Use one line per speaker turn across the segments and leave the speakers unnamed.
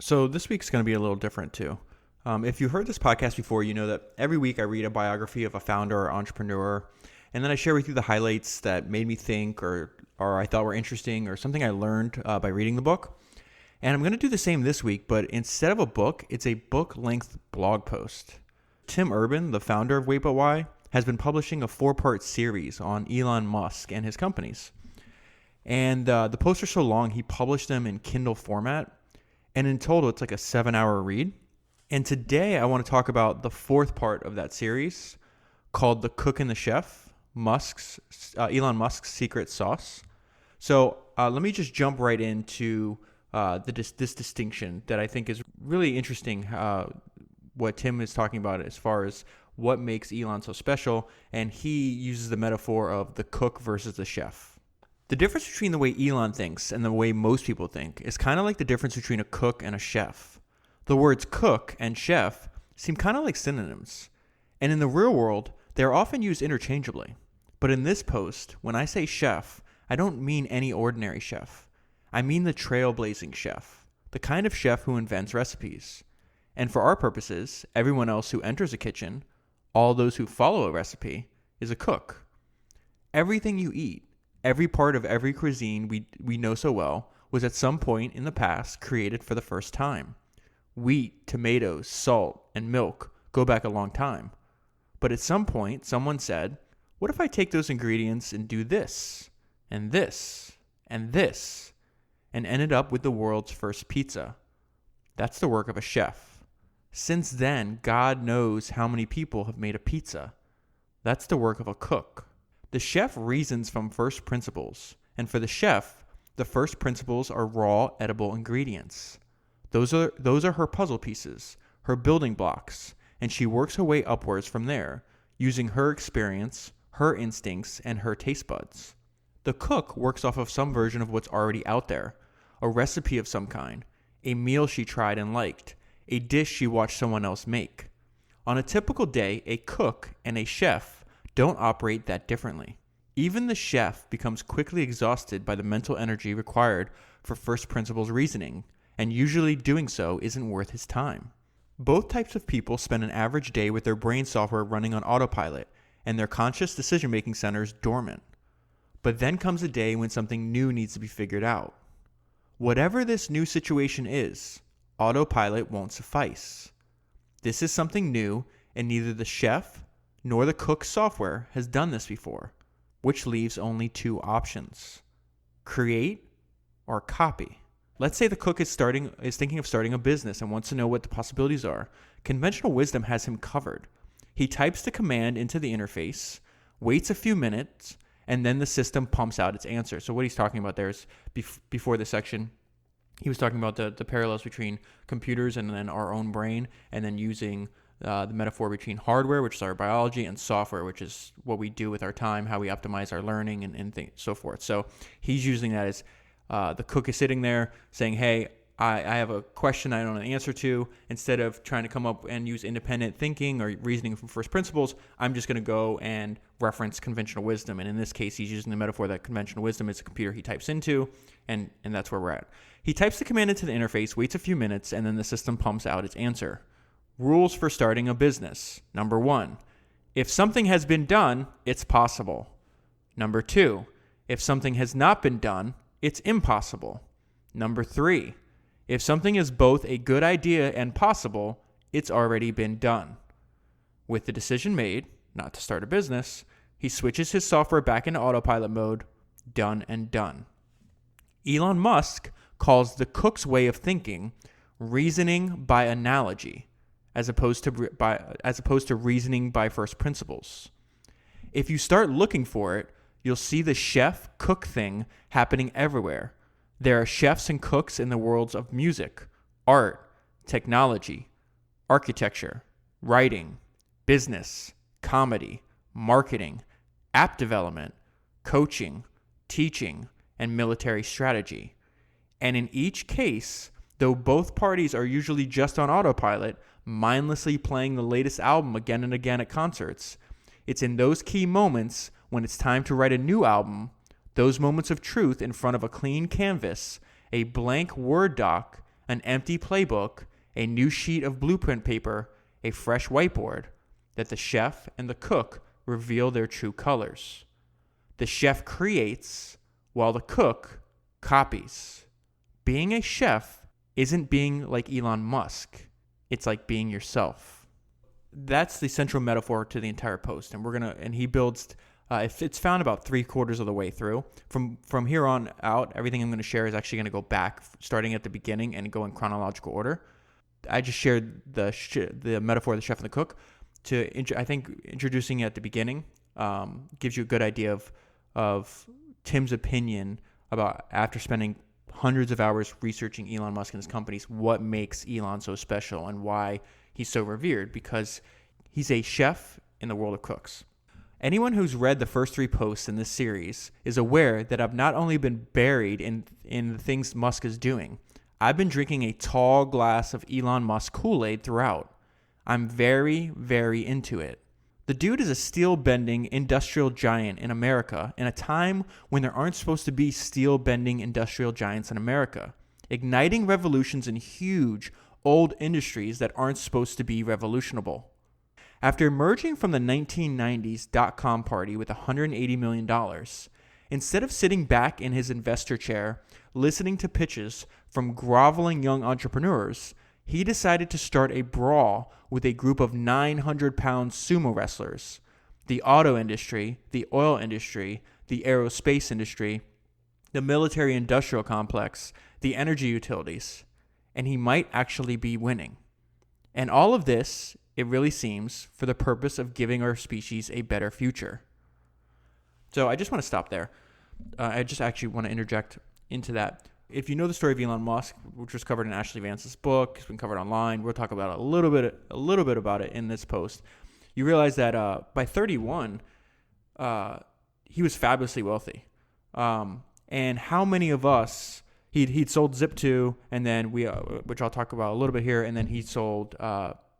So this week's going to be a little different too. If you heard this podcast before, you know that every week I read a biography of a founder or entrepreneur, and then I share with you the highlights that made me think or I thought were interesting or something I learned by reading the book. And I'm going to do the same this week, but instead of a book, it's a book-length blog post. Tim Urban, the founder of WaitButWhy, has been publishing a 4-part series on Elon Musk and his companies. And the posts are so long, he published them in Kindle format. And in total, it's like a 7-hour read. And today I want to talk about the 4th part of that series called The Cook and the Chef, Elon Musk's Secret Sauce. So let me just jump right into this distinction that I think is really interesting, what Tim is talking about as far as what makes Elon so special. And he uses the metaphor of the cook versus the chef. The difference between the way Elon thinks and the way most people think is kind of like the difference between a cook and a chef. The words cook and chef seem kind of like synonyms. And in the real world, they are often used interchangeably. But in this post, when I say chef, I don't mean any ordinary chef. I mean the trailblazing chef, the kind of chef who invents recipes. And for our purposes, everyone else who enters a kitchen, all those who follow a recipe, is a cook. Everything you eat, every part of every cuisine we know so well was at some point in the past created for the first time. Wheat, tomatoes, salt, and milk go back a long time. But at some point, someone said, what if I take those ingredients and do this, and this, and this, and ended up with the world's first pizza? That's the work of a chef. Since then, God knows how many people have made a pizza. That's the work of a cook. The chef reasons from first principles, and for the chef, the first principles are raw, edible ingredients. Those are her puzzle pieces, her building blocks, and she works her way upwards from there, using her experience, her instincts, and her taste buds. The cook works off of some version of what's already out there, a recipe of some kind, a meal she tried and liked, a dish she watched someone else make. On a typical day, a cook and a chef don't operate that differently. Even the chef becomes quickly exhausted by the mental energy required for first principles reasoning, and usually doing so isn't worth his time. Both types of people spend an average day with their brain software running on autopilot and their conscious decision-making centers dormant. But then comes a day when something new needs to be figured out. Whatever this new situation is, autopilot won't suffice. This is something new, and neither the chef nor the cook's software has done this before, which leaves only 2 options: create or copy. Let's say the cook is thinking of starting a business and wants to know what the possibilities are. Conventional wisdom has him covered. He types the command into the interface, waits a few minutes, and then the system pumps out its answer. So what he's talking about there is before this section, he was talking about the parallels between computers and then our own brain, and then using the metaphor between hardware, which is our biology, and software, which is what we do with our time, how we optimize our learning, and so forth. So he's using that as the cook is sitting there saying, hey, I have a question I don't know the answer to. Instead of trying to come up and use independent thinking or reasoning from first principles, I'm just going to go and reference conventional wisdom. And in this case, he's using the metaphor that conventional wisdom is a computer he types into, and that's where we're at. He types the command into the interface, waits a few minutes, and then the system pumps out its answer. Rules for starting a business. Number 1, if something has been done, it's possible. Number 2, if something has not been done, it's impossible. Number 3, if something is both a good idea and possible, it's already been done. With the decision made not to start a business, he switches his software back into autopilot mode. Done and done. Elon Musk calls the cook's way of thinking reasoning by analogy, as opposed to reasoning by first principles. If you start looking for it, you'll see the chef-cook thing happening everywhere. There are chefs and cooks in the worlds of music, art, technology, architecture, writing, business, comedy, marketing, app development, coaching, teaching, and military strategy. And in each case, though both parties are usually just on autopilot, mindlessly playing the latest album again and again at concerts, it's in those key moments when it's time to write a new album, those moments of truth in front of a clean canvas, a blank Word doc, an empty playbook, a new sheet of blueprint paper, a fresh whiteboard, that the chef and the cook reveal their true colors. The chef creates while the cook copies. Being a chef isn't being like Elon Musk. It's like being yourself. That's the central metaphor to the entire post. And he builds, it's found about 3/4 of the way through. From here on out, everything I'm going to share is actually going to go back, starting at the beginning and go in chronological order. I just shared the metaphor of the chef and the cook. I think introducing it at the beginning gives you a good idea of Tim's opinion about, after spending hundreds of hours researching Elon Musk and his companies, what makes Elon so special and why he's so revered, because he's a chef in the world of cooks. Anyone who's read the first 3 posts in this series is aware that I've not only been buried in the things Musk is doing, I've been drinking a tall glass of Elon Musk Kool-Aid throughout. I'm very, very into it. The dude is a steel-bending industrial giant in America in a time when there aren't supposed to be steel-bending industrial giants in America, igniting revolutions in huge, old industries that aren't supposed to be revolutionable. After emerging from the 1990s dot-com party with $180 million, instead of sitting back in his investor chair listening to pitches from groveling young entrepreneurs, he decided to start a brawl with a group of 900-pound sumo wrestlers. The auto industry, the oil industry, the aerospace industry, the military-industrial complex, the energy utilities. And he might actually be winning. And all of this, it really seems, for the purpose of giving our species a better future. So I just want to stop there. I just actually want to interject into that. If you know the story of Elon Musk, which was covered in Ashley Vance's book, it's been covered online. We'll talk about it a little bit about it in this post. You realize that by 31, he was fabulously wealthy. And how many of us, he'd sold Zip2, and then which I'll talk about a little bit here, and then he sold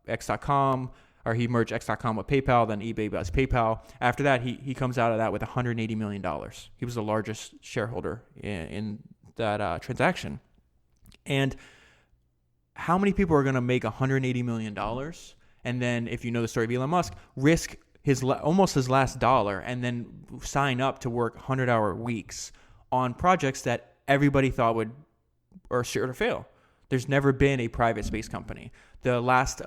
X.com, or he merged X.com with PayPal, then eBay buys PayPal. After that, he comes out of that with $180 million. He was the largest shareholder in that transaction. And how many people are going to make $180 million and then, if you know the story of Elon Musk, risk almost his last dollar and then sign up to work 100-hour weeks on projects that everybody thought would or sure to fail? There's never been a private space company. The last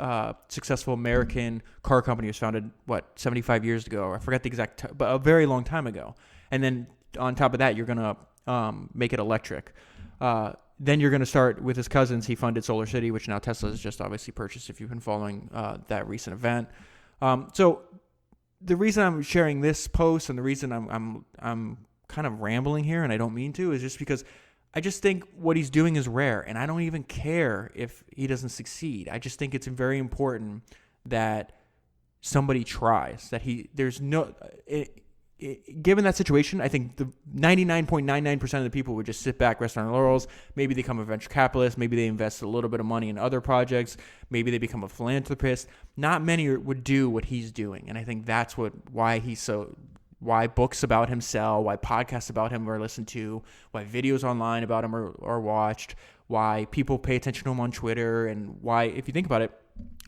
successful American car company was founded, 75 years ago? I forgot the exact but a very long time ago. And then on top of that, you're going to make it electric. Then you're going to start with his cousins. He funded Solar City, which now Tesla has just obviously purchased, if you've been following that recent event. So the reason I'm sharing this post and the reason I'm kind of rambling here, and I don't mean to, is just because I just think what he's doing is rare, and I don't even care if he doesn't succeed. I just think it's very important that somebody tries. Given that situation, I think the 99.99% of the people would just sit back, rest on their laurels. Maybe they become a venture capitalist. Maybe they invest a little bit of money in other projects. Maybe they become a philanthropist. Not many would do what he's doing, and I think that's why books about him sell, why podcasts about him are listened to, why videos online about him are watched, why people pay attention to him on Twitter, and why, if you think about it,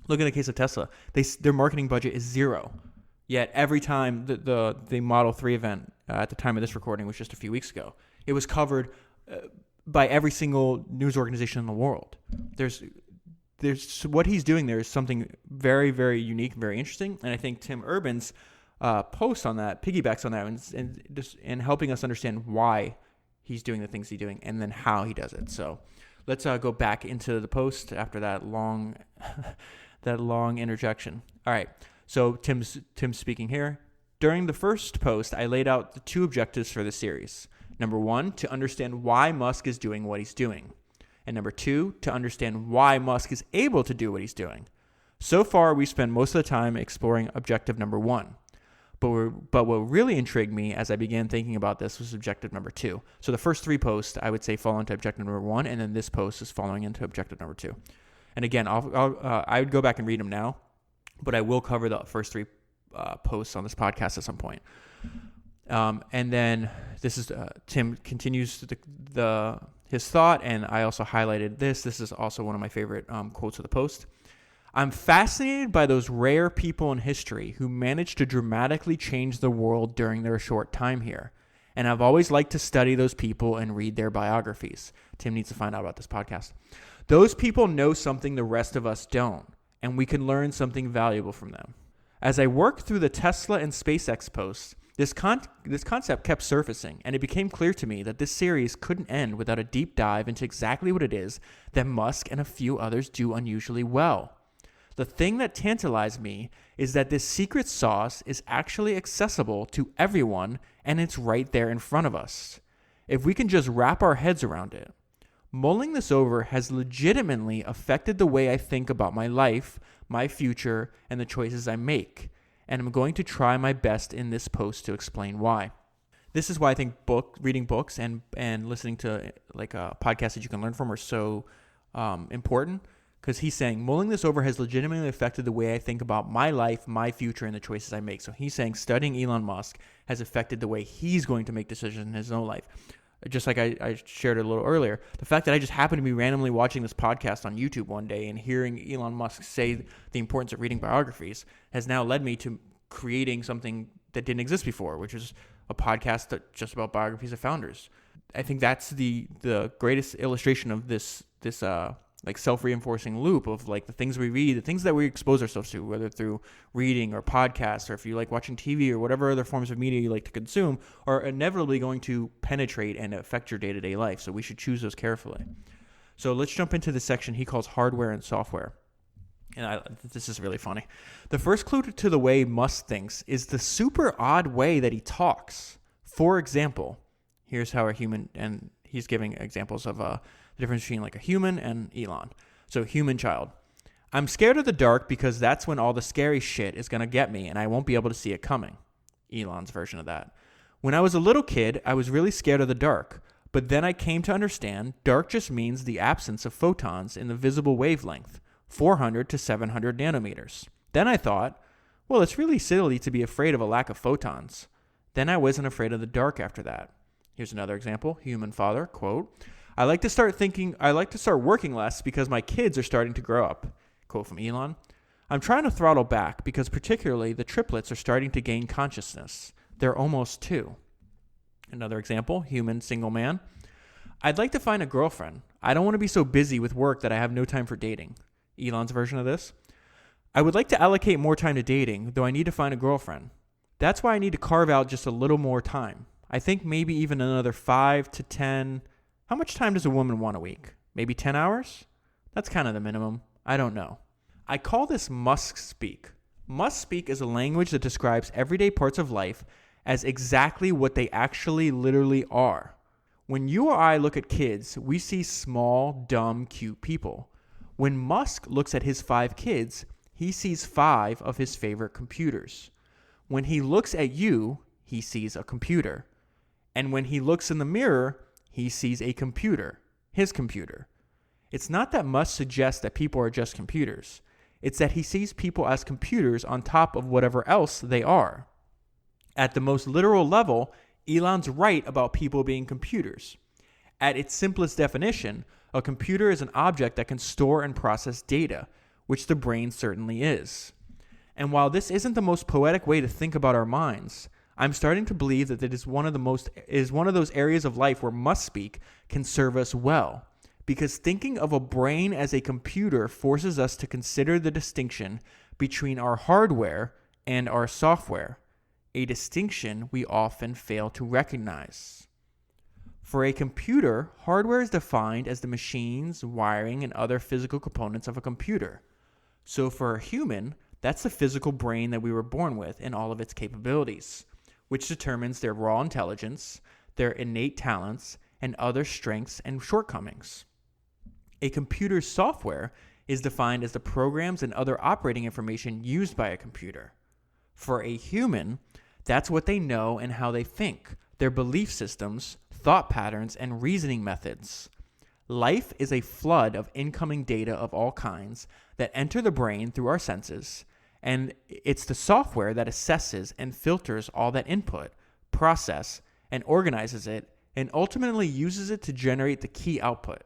look at the case of Tesla. Their marketing budget is zero. Yet every time the Model 3 event at the time of this recording was just a few weeks ago, it was covered by every single news organization in the world. There's what he's doing there is something very, very unique, very interesting, and I think Tim Urban's post on that piggybacks on that and helping us understand why he's doing the things he's doing and then how he does it. So let's go back into the post after that long interjection. All right. So Tim's speaking here. During the first post, I laid out the 2 objectives for the series. Number 1, to understand why Musk is doing what he's doing. And number 2, to understand why Musk is able to do what he's doing. So far, we spent most of the time exploring objective number 1. But what really intrigued me as I began thinking about this was objective number 2. So the first 3 posts, I would say, fall into objective number 1, and then this post is falling into objective number 2. And again, I would go back and read them now, but I will cover the first 3 posts on this podcast at some point. And then this is Tim continues his his thought, and I also highlighted this. This is also one of my favorite quotes of the post. I'm fascinated by those rare people in history who managed to dramatically change the world during their short time here. And I've always liked to study those people and read their biographies. Tim needs to find out about this podcast. Those people know something the rest of us don't, and we can learn something valuable from them. As I worked through the Tesla and SpaceX posts, this concept kept surfacing, and it became clear to me that this series couldn't end without a deep dive into exactly what it is that Musk and a few others do unusually well. The thing that tantalized me is that this secret sauce is actually accessible to everyone, and it's right there in front of us, if we can just wrap our heads around it. Mulling this over has legitimately affected the way I think about my life, my future, and the choices I make. And I'm going to try my best in this post to explain why. This is why I think reading books and listening to like a podcast that you can learn from are so important. Because he's saying, mulling this over has legitimately affected the way I think about my life, my future, and the choices I make. So he's saying studying Elon Musk has affected the way he's going to make decisions in his own life. Just like I shared a little earlier, the fact that I just happened to be randomly watching this podcast on YouTube one day and hearing Elon Musk say the importance of reading biographies has now led me to creating something that didn't exist before, which is a podcast that just about biographies of founders. I think that's the greatest illustration of this like self-reinforcing loop of like the things we read, the things that we expose ourselves to, whether through reading or podcasts, or if you like watching TV or whatever other forms of media you like to consume, are inevitably going to penetrate and affect your day-to-day life. So we should choose those carefully. So let's jump into the section he calls hardware and software. And this is really funny. The first clue to the way Musk thinks is the super odd way that he talks. For example, here's how a human, and he's giving examples of the difference between like a human and Elon. So human child. I'm scared of the dark because that's when all the scary shit is going to get me and I won't be able to see it coming. Elon's version of that. When I was a little kid, I was really scared of the dark. But then I came to understand dark just means the absence of photons in the visible wavelength, 400 to 700 nanometers. Then I thought, well, it's really silly to be afraid of a lack of photons. Then I wasn't afraid of the dark after that. Here's another example. Human father, quote, I like to start working less because my kids are starting to grow up. Quote from Elon. I'm trying to throttle back because particularly the triplets are starting to gain consciousness. They're almost 2. Another example, human single man. I'd like to find a girlfriend. I don't want to be so busy with work that I have no time for dating. Elon's version of this. I would like to allocate more time to dating, though I need to find a girlfriend. That's why I need to carve out just a little more time. I think maybe even another 5 to 10. How much time does a woman want a week? Maybe 10 hours? That's kind of the minimum. I don't know. I call this Musk speak. Musk speak is a language that describes everyday parts of life as exactly what they actually literally are. When you or I look at kids, we see small, dumb, cute people. When Musk looks at his 5 kids, he sees 5 of his favorite computers. When he looks at you, he sees a computer. And when he looks in the mirror, he sees a computer, his computer. It's not that Musk suggests that people are just computers. It's that he sees people as computers on top of whatever else they are. At the most literal level, Elon's right about people being computers. At its simplest definition, a computer is an object that can store and process data, which the brain certainly is. And while this isn't the most poetic way to think about our minds, I'm starting to believe that it is one of those areas of life where must speak can serve us well, because thinking of a brain as a computer forces us to consider the distinction between our hardware and our software, a distinction we often fail to recognize. For a computer, hardware is defined as the machines, wiring, and other physical components of a computer. So for a human, that's the physical brain that we were born with and all of its capabilities, which determines their raw intelligence, their innate talents, and other strengths and shortcomings. A computer's software is defined as the programs and other operating information used by a computer. For a human, that's what they know and how they think, their belief systems, thought patterns, and reasoning methods. Life is a flood of incoming data of all kinds that enter the brain through our senses, and it's the software that assesses and filters all that input, process, and organizes it and ultimately uses it to generate the key output,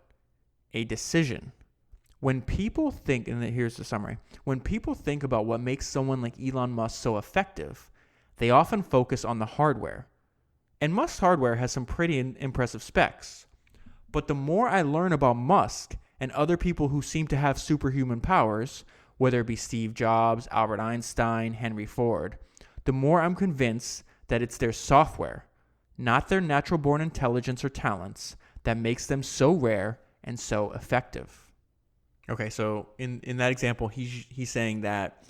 a decision. When people think, and here's the summary, when people think about what makes someone like Elon Musk so effective, they often focus on the hardware. And Musk's hardware has some pretty impressive specs. But the more I learn about Musk and other people who seem to have superhuman powers, whether it be Steve Jobs, Albert Einstein, Henry Ford, the more I'm convinced that it's their software, not their natural-born intelligence or talents, that makes them so rare and so effective. Okay, so in that example, he's saying that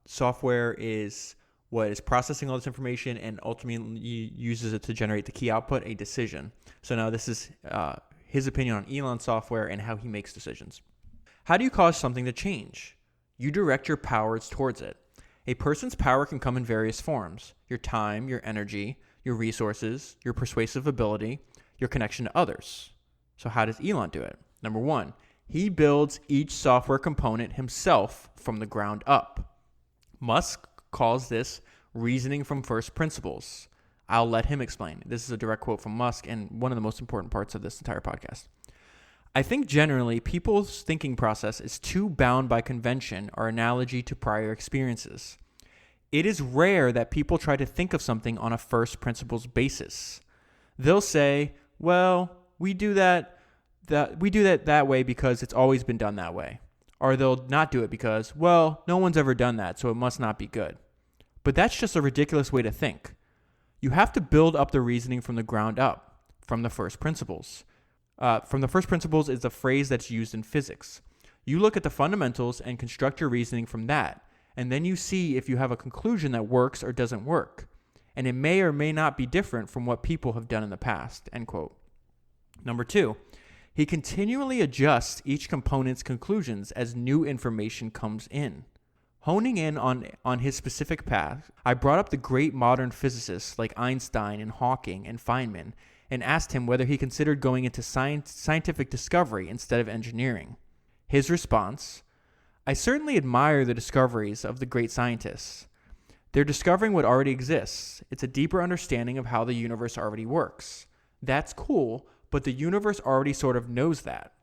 software is what is processing all this information and ultimately uses it to generate the key output, a decision. So now this is his opinion on Elon's software and how he makes decisions. How do you cause something to change? You direct your powers towards it. A person's power can come in various forms: your time, your energy, your resources, your persuasive ability, your connection to others. So how does Elon do it? Number one, he builds each software component himself from the ground up. Musk calls this reasoning from first principles. I'll let him explain. This is a direct quote from Musk and one of the most important parts of this entire podcast. I think generally people's thinking process is too bound by convention or analogy to prior experiences. It is rare that people try to think of something on a first principles basis. They'll say, well, we do that way because it's always been done that way. Or they'll not do it because, well, no one's ever done that, so it must not be good. But that's just a ridiculous way to think. You have to build up the reasoning from the ground up, from the first principles. From the first principles is a phrase that's used in physics. You look at the fundamentals and construct your reasoning from that, and then you see if you have a conclusion that works or doesn't work. And it may or may not be different from what people have done in the past, end quote. Number two, he continually adjusts each component's conclusions as new information comes in. Honing in on his specific path, I brought up the great modern physicists like Einstein and Hawking and Feynman and asked him whether he considered going into scientific discovery instead of engineering. His response, I certainly admire the discoveries of the great scientists. They're discovering what already exists. It's a deeper understanding of how the universe already works. That's cool, but the universe already sort of knows that.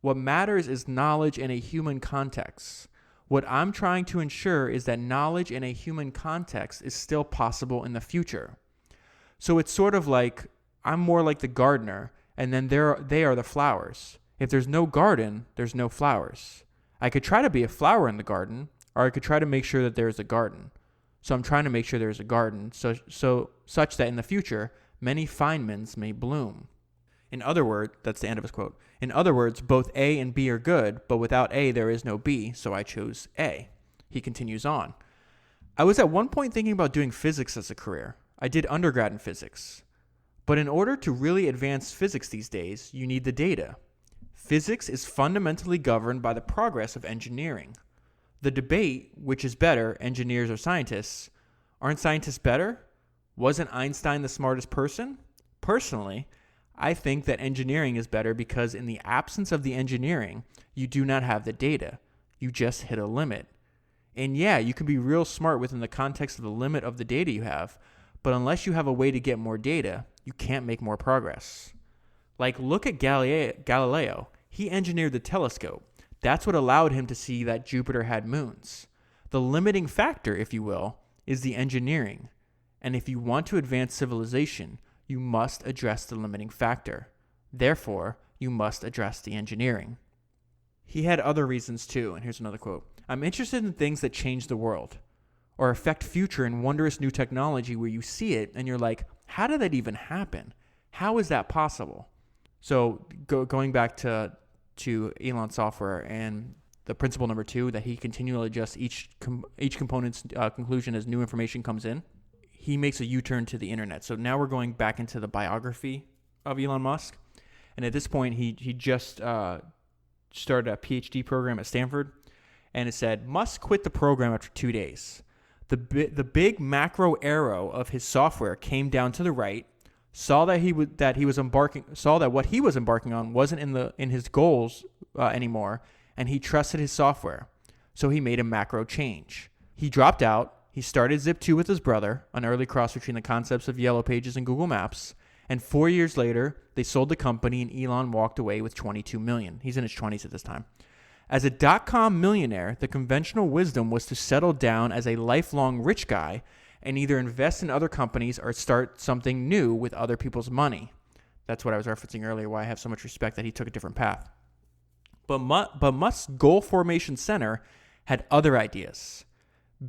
What matters is knowledge in a human context. What I'm trying to ensure is that knowledge in a human context is still possible in the future. So it's sort of like I'm more like the gardener, and then they are the flowers. If there's no garden, there's no flowers. I could try to be a flower in the garden, or I could try to make sure that there's a garden. So I'm trying to make sure there's a garden, such that in the future, many Feynmans may bloom. In other words, that's the end of his quote. In other words, both A and B are good, but without A, there is no B, so I chose A. He continues on. I was at one point thinking about doing physics as a career. I did undergrad in physics. But in order to really advance physics these days, you need the data. Physics is fundamentally governed by the progress of engineering. The debate, which is better, engineers or scientists, aren't scientists better? Wasn't Einstein the smartest person? Personally, I think that engineering is better because in the absence of the engineering, you do not have the data. You just hit a limit. And yeah, you can be real smart within the context of the limit of the data you have, but unless you have a way to get more data, you can't make more progress. Like, look at Galileo. He engineered the telescope. That's what allowed him to see that Jupiter had moons. The limiting factor, if you will, is the engineering. And if you want to advance civilization, you must address the limiting factor. Therefore, you must address the engineering. He had other reasons too, and here's another quote. I'm interested in things that change the world or affect future and wondrous new technology where you see it and you're like, how did that even happen? How is that possible? So going back to Elon software and the principle number 2, that he continually adjusts each component's conclusion as new information comes in. He makes a U-turn to the internet. So now we're going back into the biography of Elon Musk. And at this point, he just started a PhD program at Stanford. And it said, Musk quit the program after 2 days. The big macro arrow of his software came down to the right, saw that what he was embarking on wasn't in his goals anymore, and he trusted his software. So he made a macro change. He dropped out. He started Zip2 with his brother, an early cross between the concepts of Yellow Pages and Google Maps, And 4 years later, they sold the company and Elon walked away with $22 million. He's in his 20s at this time. As a dot-com millionaire, the conventional wisdom was to settle down as a lifelong rich guy and either invest in other companies or start something new with other people's money. That's what I was referencing earlier, why I have so much respect that he took a different path. But Musk's goal formation center had other ideas.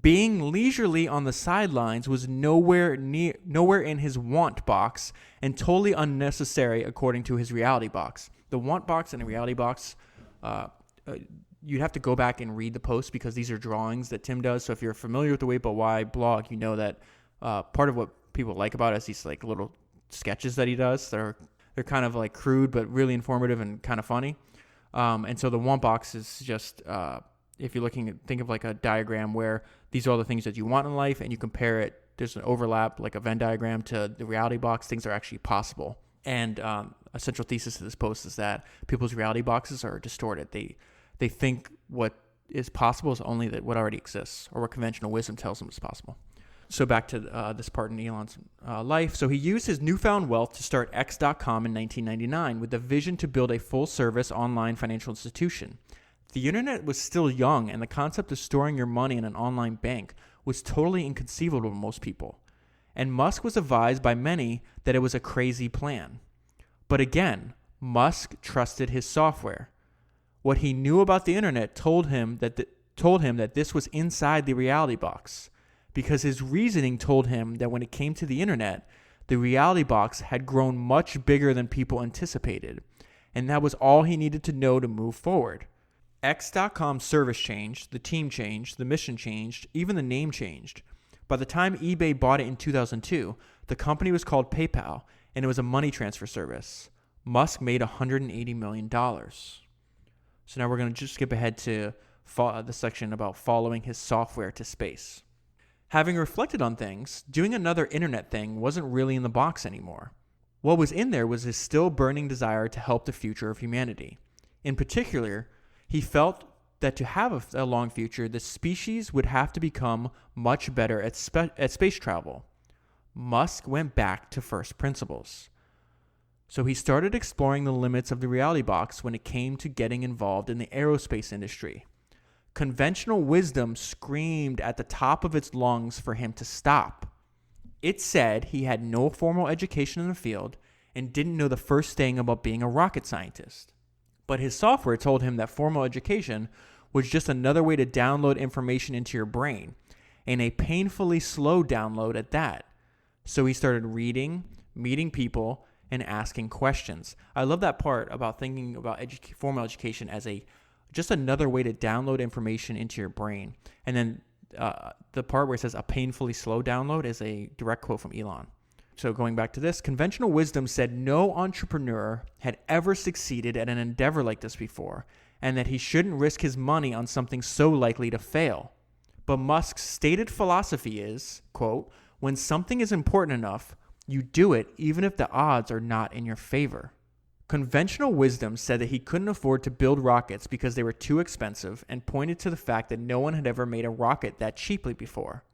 Being leisurely on the sidelines was nowhere in his want box and totally unnecessary according to his reality box. The want box and the reality box, you'd have to go back and read the post because these are drawings that Tim does. So if you're familiar with the WaitButWhy blog, you know that part of what people like about it is these like little sketches that he does. They're kind of like crude but really informative and kind of funny. And so the want box is just if you're think of like a diagram where these are all the things that you want in life and you compare it, there's an overlap like a Venn diagram to the reality box, things are actually possible. And a central thesis of this post is that people's reality boxes are distorted. They think what is possible is only that what already exists or what conventional wisdom tells them is possible. So back to this part in Elon's life. So he used his newfound wealth to start X.com in 1999 with the vision to build a full-service online financial institution. The internet was still young, and the concept of storing your money in an online bank was totally inconceivable to most people. And Musk was advised by many that it was a crazy plan. But again, Musk trusted his software. What he knew about the internet told him that this was inside the reality box, because his reasoning told him that when it came to the internet, the reality box had grown much bigger than people anticipated, and that was all he needed to know to move forward. X.com's service changed, the team changed, the mission changed, even the name changed. By the time eBay bought it in 2002, the company was called PayPal, and it was a money transfer service. Musk made $180 million. So now we're going to just skip ahead to the section about following his software to space. Having reflected on things, doing another internet thing wasn't really in the box anymore. What was in there was his still burning desire to help the future of humanity. In particular, he felt that to have a long future, the species would have to become much better at space travel. Musk went back to first principles. So he started exploring the limits of the reality box when it came to getting involved in the aerospace industry. Conventional wisdom screamed at the top of its lungs for him to stop. It said he had no formal education in the field and didn't know the first thing about being a rocket scientist. But his software told him that formal education was just another way to download information into your brain, and a painfully slow download at that. So he started reading, meeting people, and asking questions. I love that part about thinking about formal education as just another way to download information into your brain. And then the part where it says a painfully slow download is a direct quote from Elon. So going back to this, conventional wisdom said no entrepreneur had ever succeeded at an endeavor like this before, and that he shouldn't risk his money on something so likely to fail. But Musk's stated philosophy is, quote, when something is important enough, you do it even if the odds are not in your favor. Conventional wisdom said that he couldn't afford to build rockets because they were too expensive and pointed to the fact that no one had ever made a rocket that cheaply before.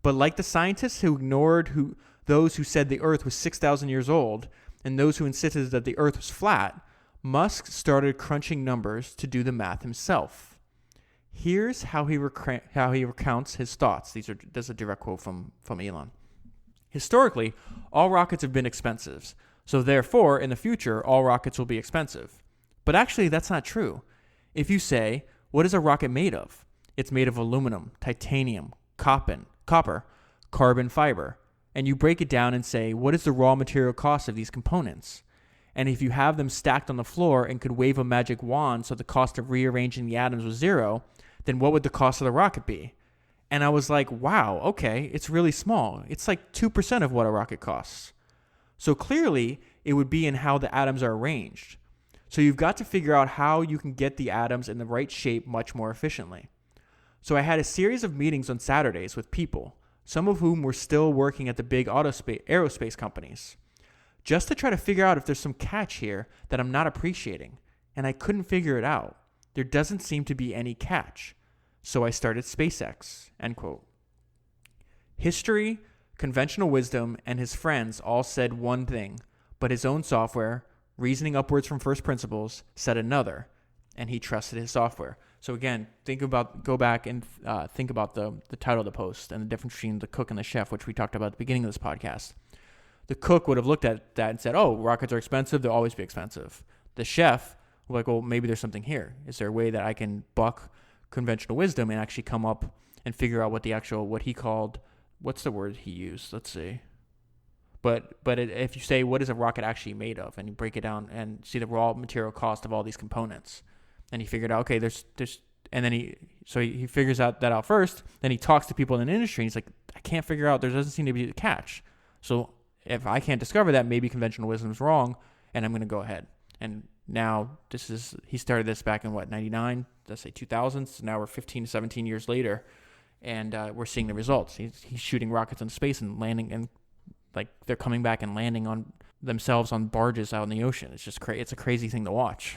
But like the scientists who ignored those who said the Earth was 6,000 years old and those who insisted that the Earth was flat, Musk started crunching numbers to do the math himself. Here's how he recounts his thoughts. There's a direct quote from Elon. Historically, all rockets have been expensive, so therefore, in the future, all rockets will be expensive. But actually, that's not true. If you say, what is a rocket made of? It's made of aluminum, titanium, copper, carbon fiber. And you break it down and say, what is the raw material cost of these components? And if you have them stacked on the floor and could wave a magic wand so the cost of rearranging the atoms was zero, then what would the cost of the rocket be? And I was like, wow, okay, it's really small. It's like 2% of what a rocket costs. So clearly, it would be in how the atoms are arranged. So you've got to figure out how you can get the atoms in the right shape much more efficiently. So I had a series of meetings on Saturdays with people, some of whom were still working at the big aerospace companies, just to try to figure out if there's some catch here that I'm not appreciating. And I couldn't figure it out. There doesn't seem to be any catch. So I started SpaceX, end quote. History Conventional wisdom and his friends all said one thing, but his own software, reasoning upwards from first principles, said another, and he trusted his software. So again, go back and think about the title of the post and the difference between the cook and the chef, which we talked about at the beginning of this podcast. The cook would have looked at that and said, oh, rockets are expensive, they'll always be expensive. The chef, like, well, maybe there's something here. Is there a way that I can buck conventional wisdom and actually come up and figure out what he called, what's the word he used? Let's see. But if you say, what is a rocket actually made of? And you break it down and see the raw material cost of all these components. And he figured out, okay, and then he figures that out first. Then he talks to people in the industry and he's like, I can't figure out, there doesn't seem to be a catch. So if I can't discover that, maybe conventional wisdom is wrong and I'm going to go ahead. And now he started this back in 99, let's say 2000. So now we're 15 to 17 years later and we're seeing the results. He's shooting rockets into space and landing, and like they're coming back and landing on themselves on barges out in the ocean. It's just it's a crazy thing to watch.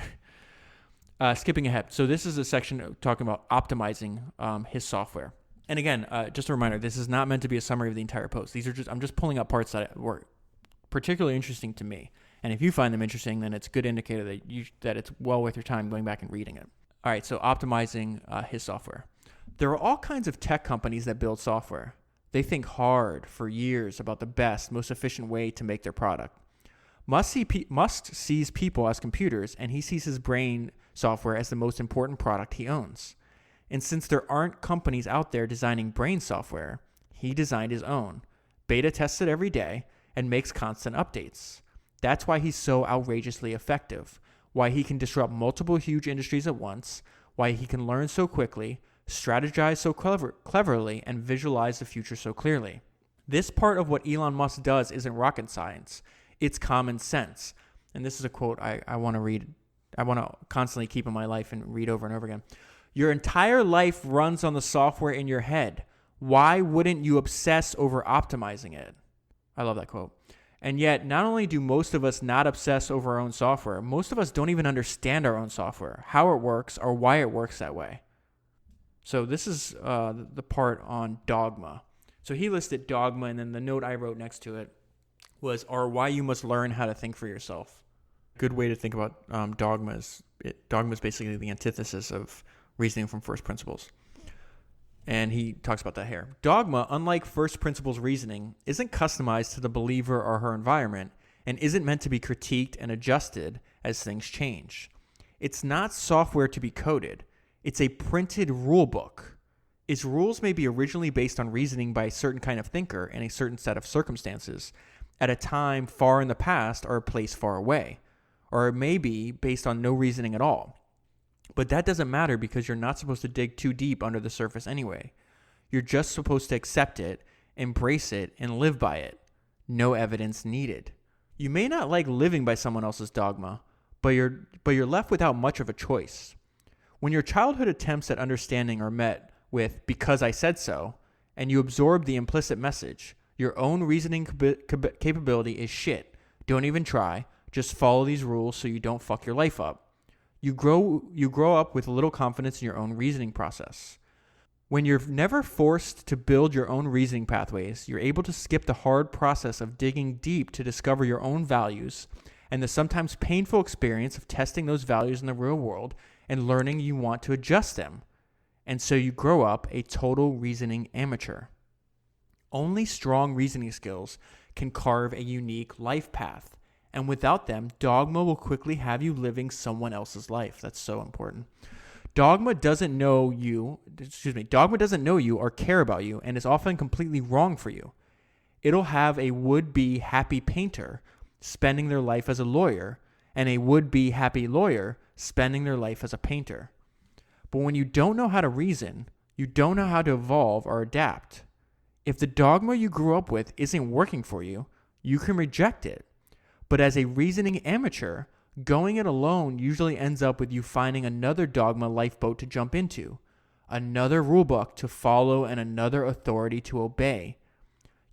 Skipping ahead. So this is a section talking about optimizing his software. And again, just a reminder, this is not meant to be a summary of the entire post. I'm just pulling up parts that were particularly interesting to me. And if you find them interesting, then it's a good indicator that it's well worth your time going back and reading it. All right, so optimizing his software. There are all kinds of tech companies that build software. They think hard for years about the best, most efficient way to make their product. Musk sees people as computers, and he sees his brain software as the most important product he owns. And since there aren't companies out there designing brain software, he designed his own, beta tests it every day, and makes constant updates. That's why he's so outrageously effective, why he can disrupt multiple huge industries at once, why he can learn so quickly, strategize so cleverly, and visualize the future so clearly. This part of what Elon Musk does isn't rocket science. It's common sense. And this is a quote I want to read. I want to constantly keep in my life and read over and over again. Your entire life runs on the software in your head. Why wouldn't you obsess over optimizing it? I love that quote. And yet, not only do most of us not obsess over our own software, most of us don't even understand our own software, how it works, or why it works that way. So this is the part on dogma. So he listed dogma, and then the note I wrote next to it was, or why you must learn how to think for yourself. Good way to think about dogma is basically the antithesis of reasoning from first principles. And he talks about that here. Dogma, unlike first principles reasoning, isn't customized to the believer or her environment and isn't meant to be critiqued and adjusted as things change. It's not software to be coded. It's a printed rule book. Its rules may be originally based on reasoning by a certain kind of thinker in a certain set of circumstances at a time far in the past or a place far away, or it may be based on no reasoning at all. But that doesn't matter because you're not supposed to dig too deep under the surface anyway. You're just supposed to accept it, embrace it, and live by it. No evidence needed. You may not like living by someone else's dogma, but you're left without much of a choice. When your childhood attempts at understanding are met with "because I said so," and you absorb the implicit message, your own reasoning capability is shit. Don't even try. Just follow these rules so you don't fuck your life up. You grow up with little confidence in your own reasoning process. When you're never forced to build your own reasoning pathways, you're able to skip the hard process of digging deep to discover your own values and the sometimes painful experience of testing those values in the real world and learning you want to adjust them. And so you grow up a total reasoning amateur. Only strong reasoning skills can carve a unique life path. And without them, dogma will quickly have you living someone else's life. That's so important. Dogma doesn't know you or care about you and is often completely wrong for you. It'll have a would-be happy painter spending their life as a lawyer and a would-be happy lawyer spending their life as a painter. But when you don't know how to reason, you don't know how to evolve or adapt. If the dogma you grew up with isn't working for you, you can reject it. But as a reasoning amateur, going it alone usually ends up with you finding another dogma lifeboat to jump into, another rulebook to follow, and another authority to obey.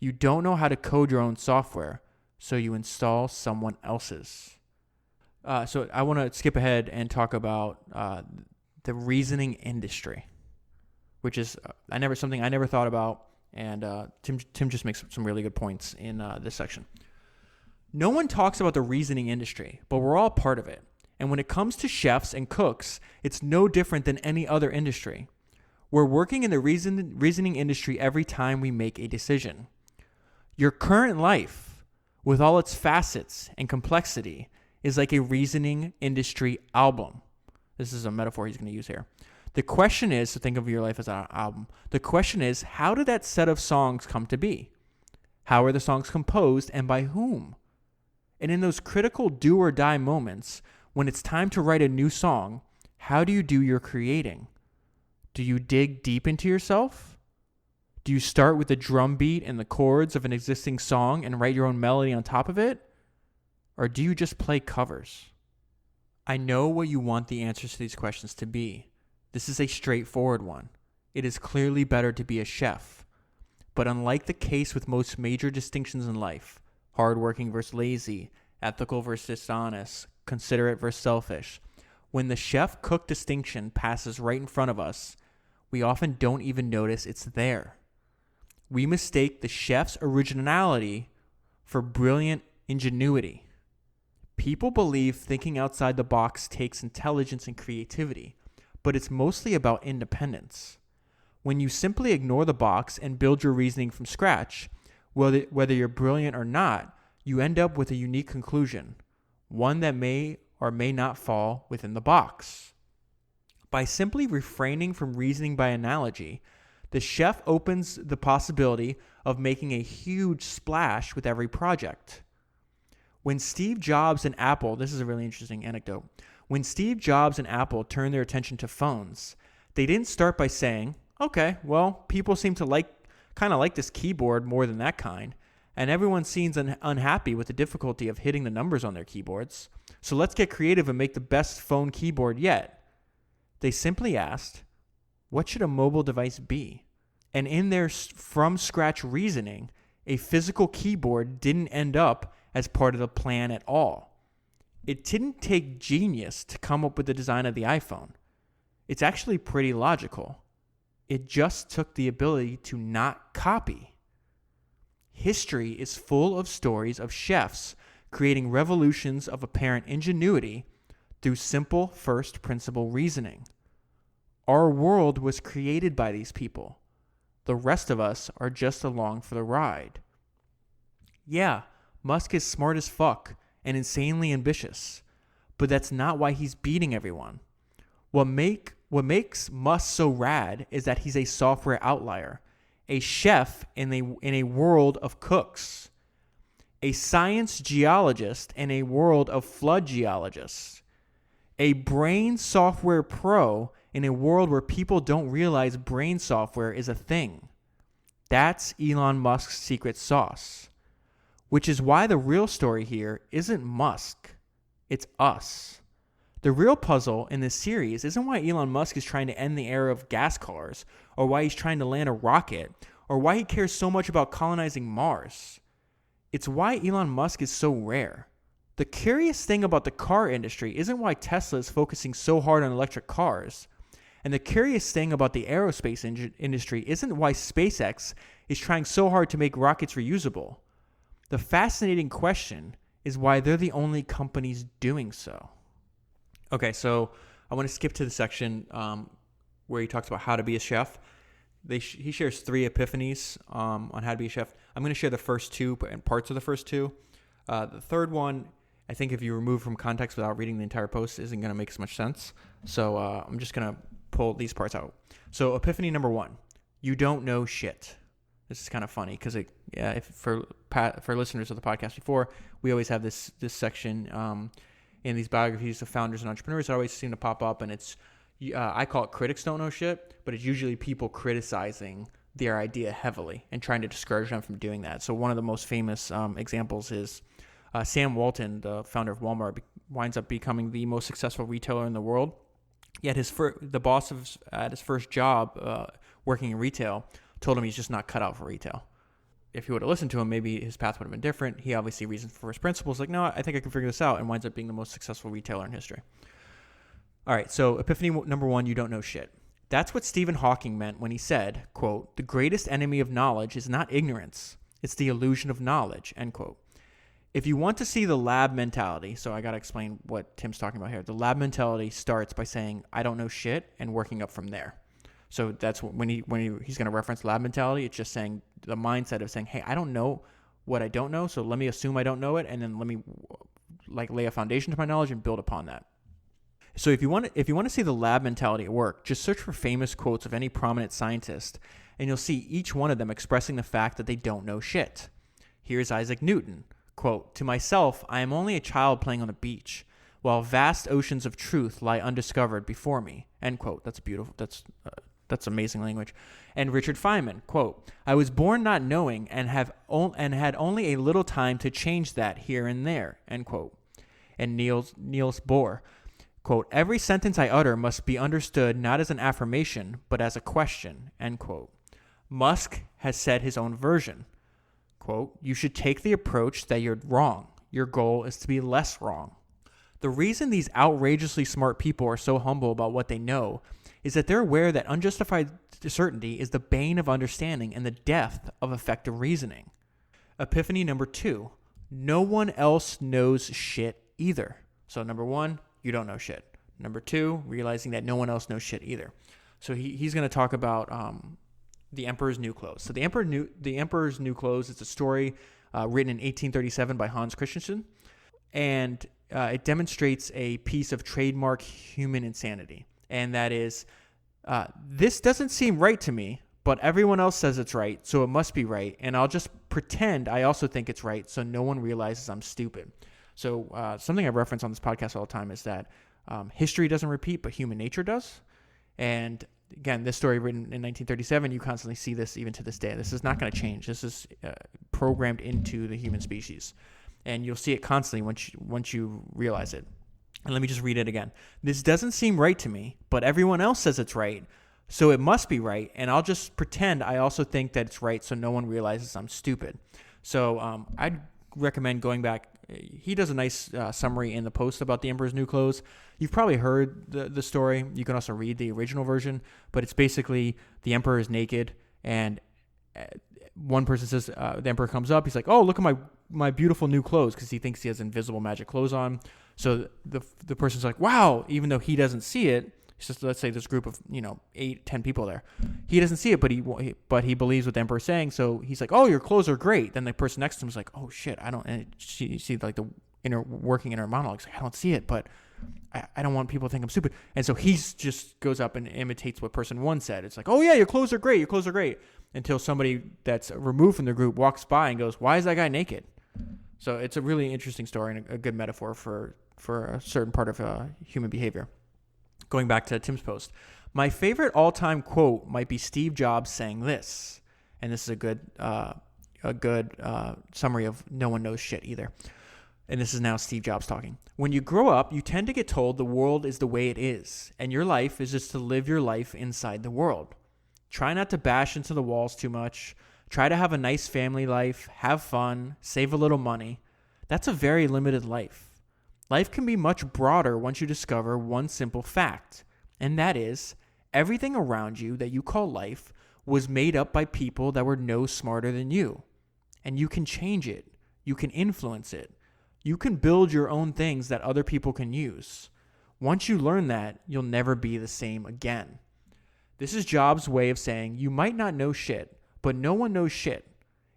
You don't know how to code your own software, so you install someone else's. So I want to skip ahead and talk about the reasoning industry, which is something I never thought about And Tim just makes some really good points in this section. No one talks about the reasoning industry, but we're all part of it. And when it comes to chefs and cooks, it's no different than any other industry. We're working in the reasoning industry every time we make a decision. Your current life, with all its facets and complexity, is like a reasoning industry album. This is a metaphor he's going to use here. The question is, so think of your life as an album. The question is, how did that set of songs come to be? How are the songs composed and by whom? And in those critical do or die moments, when it's time to write a new song, how do you do your creating? Do you dig deep into yourself? Do you start with the drum beat and the chords of an existing song and write your own melody on top of it? Or do you just play covers? I know what you want the answers to these questions to be. This is a straightforward one. It is clearly better to be a chef. But unlike the case with most major distinctions in life, hardworking versus lazy, ethical versus dishonest, considerate versus selfish, when the chef-cook distinction passes right in front of us, we often don't even notice it's there. We mistake the chef's originality for brilliant ingenuity. People believe thinking outside the box takes intelligence and creativity, but it's mostly about independence. When you simply ignore the box and build your reasoning from scratch, whether you're brilliant or not, you end up with a unique conclusion, one that may or may not fall within the box. By simply refraining from reasoning by analogy, the chef opens the possibility of making a huge splash with every project. When Steve Jobs and Apple, this is a really interesting anecdote, when Steve Jobs and Apple turned their attention to phones, they didn't start by saying, okay, well, people seem to kind of like this keyboard more than that kind, and everyone seems unhappy with the difficulty of hitting the numbers on their keyboards, so let's get creative and make the best phone keyboard yet. They simply asked, what should a mobile device be? And in their from-scratch reasoning, a physical keyboard didn't end up as part of the plan at all. It didn't take genius to come up with the design of the iPhone. It's actually pretty logical. It just took the ability to not copy. History is full of stories of chefs creating revolutions of apparent ingenuity through simple first principle reasoning. Our world was created by these people. The rest of us are just along for the ride. Yeah, Musk is smart as fuck and insanely ambitious, but that's not why he's beating everyone. What makes Musk so rad is that he's a software outlier, a chef in a world of cooks, a science geologist in a world of flood geologists, a brain software pro in a world where people don't realize brain software is a thing. That's Elon Musk's secret sauce, which is why the real story here isn't Musk, it's us. The real puzzle in this series isn't why Elon Musk is trying to end the era of gas cars, or why he's trying to land a rocket, or why he cares so much about colonizing Mars. It's why Elon Musk is so rare. The curious thing about the car industry isn't why Tesla is focusing so hard on electric cars. And the curious thing about the aerospace industry isn't why SpaceX is trying so hard to make rockets reusable. The fascinating question is why they're the only companies doing so. Okay, so I want to skip to the section where he talks about how to be a chef. He shares 3 epiphanies on how to be a chef. I'm going to share the first 2 and parts of the first 2. The third one, I think if you remove from context without reading the entire post, isn't going to make as much sense. So I'm just going to pull these parts out. So epiphany number 1, you don't know shit. This is kind of funny because for listeners of the podcast before, we always have this section in these biographies of founders and entrepreneurs that always seem to pop up, and it's I call it critics don't know shit, but it's usually people criticizing their idea heavily and trying to discourage them from doing that. So one of the most famous examples is Sam Walton, the founder of Walmart, winds up becoming the most successful retailer in the world. Yet the boss at his first job working in retail told him he's just not cut out for retail. If he would have listened to him, maybe his path would have been different. He obviously reasoned for his principles, like, no, I think I can figure this out, and winds up being the most successful retailer in history. All right, so epiphany number 1, you don't know shit. That's what Stephen Hawking meant when he said, quote, "The greatest enemy of knowledge is not ignorance. It's the illusion of knowledge," end quote. If you want to see the lab mentality, so I got to explain what Tim's talking about here. The lab mentality starts by saying, I don't know shit, and working up from there. So that's when he's going to reference lab mentality, it's just saying the mindset of saying, hey, I don't know what I don't know, so let me assume I don't know it, and then let me lay a foundation to my knowledge and build upon that. So if you want to see the lab mentality at work, just search for famous quotes of any prominent scientist, and you'll see each one of them expressing the fact that they don't know shit. Here's Isaac Newton. Quote, "To myself, I am only a child playing on the beach, while vast oceans of truth lie undiscovered before me." End quote. That's beautiful. That's amazing language. And Richard Feynman, quote, "I was born not knowing and had only a little time to change that here and there." End quote. And Niels Bohr, quote, "Every sentence I utter must be understood not as an affirmation, but as a question." End quote. Musk has said his own version. Quote, "You should take the approach that you're wrong. Your goal is to be less wrong." The reason these outrageously smart people are so humble about what they know is that they're aware that unjustified certainty is the bane of understanding and the death of effective reasoning. Epiphany number 2, no one else knows shit either. So number 1, you don't know shit. Number 2, realizing that no one else knows shit either. So he's going to talk about The Emperor's New Clothes. So The Emperor's New Clothes is a story written in 1837 by Hans Christian, and it demonstrates a piece of trademark human insanity. And that is, this doesn't seem right to me, but everyone else says it's right, so it must be right, and I'll just pretend I also think it's right so no one realizes I'm stupid. So something I reference on this podcast all the time is that history doesn't repeat, but human nature does. And again, this story written in 1937, you constantly see this even to this day. This is not going to change. This is programmed into the human species. And you'll see it constantly once you realize it. And let me just read it again. "This doesn't seem right to me, but everyone else says it's right, so it must be right, and I'll just pretend I also think that it's right so no one realizes I'm stupid." So I'd recommend going back. He does a nice summary in the post about The Emperor's New Clothes. You've probably heard the story. You can also read the original version, but it's basically the emperor is naked, and one person says, the emperor comes up, he's like, "Oh, look at my beautiful new clothes," because he thinks he has invisible magic clothes on. So the person's like, "Wow," even though he doesn't see it. It's just, let's say this group of 8-10 people there. He doesn't see it, but he believes what the emperor's saying. So he's like, "Oh, your clothes are great." Then the person next to him is like, "Oh shit, I don't." And you see like the inner monologue. Like, "I don't see it, but I don't want people to think I'm stupid." And so he just goes up and imitates what person 1 said. It's like, "Oh yeah, your clothes are great. Your clothes are great." Until somebody that's removed from the group walks by and goes, "Why is that guy naked?" So it's a really interesting story and a good metaphor for a certain part of human behavior. Going back to Tim's post, my favorite all-time quote might be Steve Jobs saying this, and this is a good summary of no one knows shit either. And this is now Steve Jobs talking. "When you grow up, you tend to get told the world is the way it is, and your life is just to live your life inside the world. Try not to bash into the walls too much. Try to have a nice family life, have fun, save a little money. That's a very limited life. Life can be much broader once you discover one simple fact, and that is, everything around you that you call life was made up by people that were no smarter than you. And you can change it. You can influence it. You can build your own things that other people can use. Once you learn that, you'll never be the same again." This is Jobs' way of saying you might not know shit, but no one knows shit.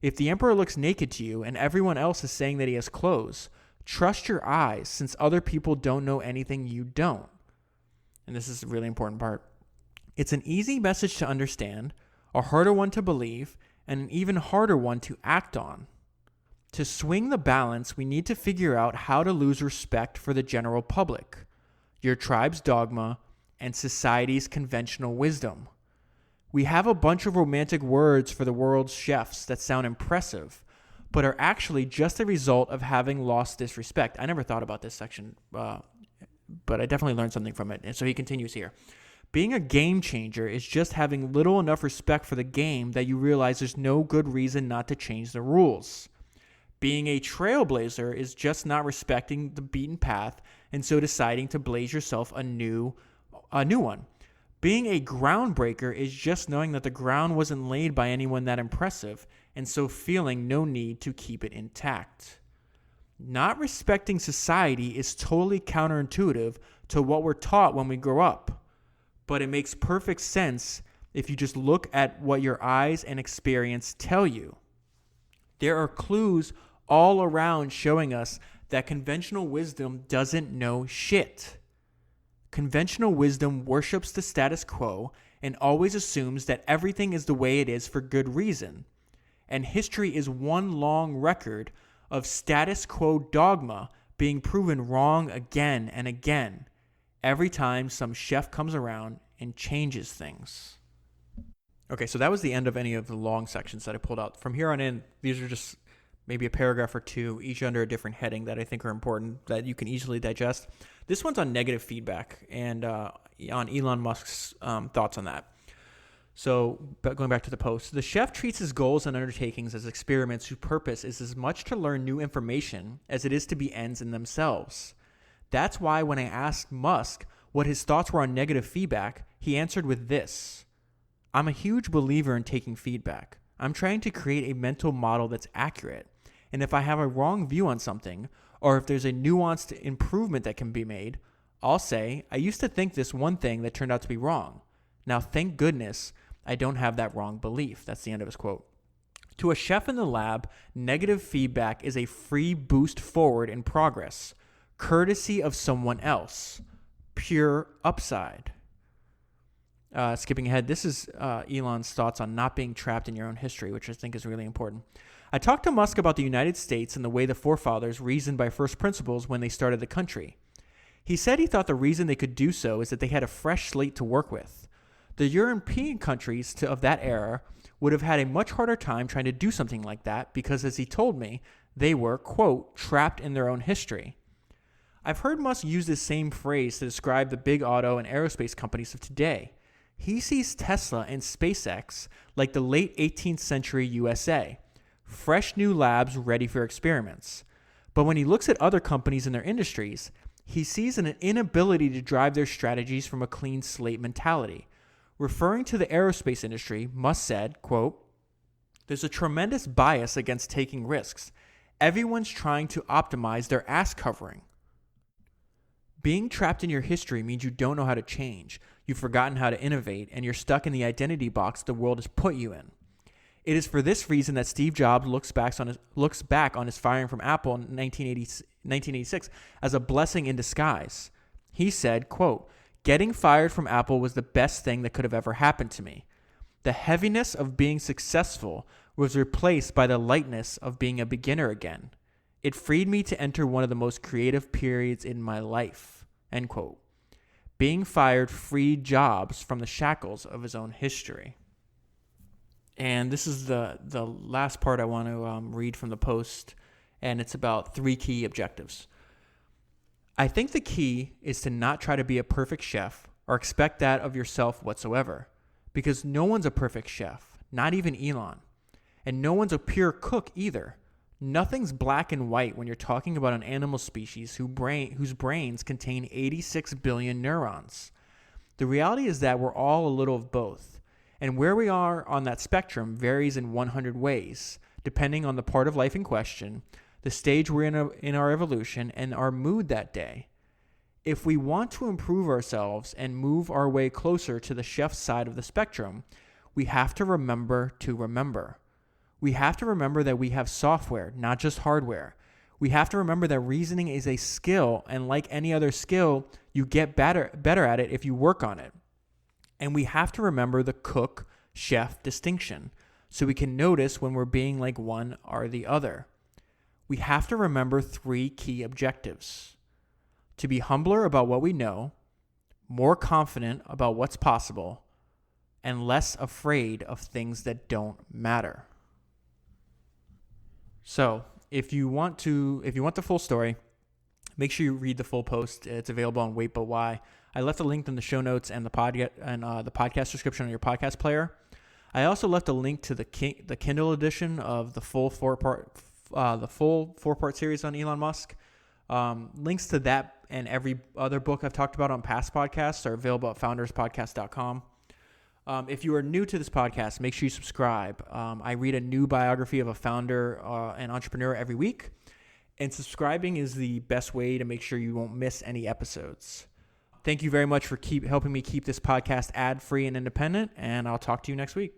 If the emperor looks naked to you and everyone else is saying that he has clothes, trust your eyes, since other people don't know anything you don't. And this is a really important part. It's an easy message to understand, a harder one to believe, and an even harder one to act on. To swing the balance, we need to figure out how to lose respect for the general public, your tribe's dogma, and society's conventional wisdom. We have a bunch of romantic words for the world's chefs that sound impressive, but are actually just a result of having lost this respect. I never thought about this section, but I definitely learned something from it. And so he continues here. Being a game changer is just having little enough respect for the game that you realize there's no good reason not to change the rules. Being a trailblazer is just not respecting the beaten path and so deciding to blaze yourself a new one. Being a groundbreaker is just knowing that the ground wasn't laid by anyone that impressive, and so feeling no need to keep it intact. Not respecting society is totally counterintuitive to what we're taught when we grow up, but it makes perfect sense if you just look at what your eyes and experience tell you. There are clues all around showing us that conventional wisdom doesn't know shit. Conventional wisdom worships the status quo and always assumes that everything is the way it is for good reason. And history is one long record of status quo dogma being proven wrong again and again, every time some chef comes around and changes things. Okay, so that was the end of any of the long sections that I pulled out. From here on in, these are just maybe a paragraph or two, each under a different heading that I think are important, that you can easily digest. This one's on negative feedback and on Elon Musk's thoughts on that. So going back to the post, the chef treats his goals and undertakings as experiments whose purpose is as much to learn new information as it is to be ends in themselves. That's why when I asked Musk what his thoughts were on negative feedback, he answered with this: I'm a huge believer in taking feedback. I'm trying to create a mental model that's accurate. And if I have a wrong view on something, or if there's a nuanced improvement that can be made, I'll say, I used to think this one thing that turned out to be wrong. Now, thank goodness, I don't have that wrong belief. That's the end of his quote. To a chef in the lab, negative feedback is a free boost forward in progress, courtesy of someone else. Pure upside. Skipping ahead, this is Elon's thoughts on not being trapped in your own history, which I think is really important. I talked to Musk about the United States and the way the forefathers reasoned by first principles when they started the country. He said he thought the reason they could do so is that they had a fresh slate to work with. The European countries of that era would have had a much harder time trying to do something like that because, as he told me, they were, quote, trapped in their own history. I've heard Musk use this same phrase to describe the big auto and aerospace companies of today. He sees Tesla and SpaceX like the late 18th century USA, fresh new labs ready for experiments. But when he looks at other companies in their industries, he sees an inability to drive their strategies from a clean slate mentality. Referring to the aerospace industry, Musk said, quote, there's a tremendous bias against taking risks. Everyone's trying to optimize their ass covering. Being trapped in your history means you don't know how to change. You've forgotten how to innovate, and you're stuck in the identity box the world has put you in. It is for this reason that Steve Jobs looks back on his firing from Apple in 1986 as a blessing in disguise. He said, quote, getting fired from Apple was the best thing that could have ever happened to me. The heaviness of being successful was replaced by the lightness of being a beginner again. It freed me to enter one of the most creative periods in my life, end quote. Being fired freed Jobs from the shackles of his own history. And this is the last part I want to read from the post, and it's about 3 key objectives. I think the key is to not try to be a perfect chef or expect that of yourself whatsoever, because no one's a perfect chef, not even Elon, and no one's a pure cook either. Nothing's black and white when you're talking about an animal species whose brains contain 86 billion neurons. The reality is that we're all a little of both, and where we are on that spectrum varies in 100 ways, depending on the part of life in question, the stage we're in our evolution, and our mood that day. If we want to improve ourselves and move our way closer to the chef's side of the spectrum, we have to remember to remember. We have to remember that we have software, not just hardware. We have to remember that reasoning is a skill, and like any other skill, you get better at it if you work on it. And we have to remember the cook-chef distinction, so we can notice when we're being like one or the other. We have to remember 3 key objectives: to be humbler about what we know, more confident about what's possible, and less afraid of things that don't matter. So, if you want the full story, make sure you read the full post. It's available on WaitButWhy. I left a link in the show notes and the podcast description on your podcast player. I also left a link to the Kindle edition of the full 4-part series on Elon Musk. Links to that and every other book I've talked about on past podcasts are available at founderspodcast.com. If you are new to this podcast, make sure you subscribe. I read a new biography of a founder and entrepreneur every week, and subscribing is the best way to make sure you won't miss any episodes. Thank you very much for helping me keep this podcast ad-free and independent, and I'll talk to you next week.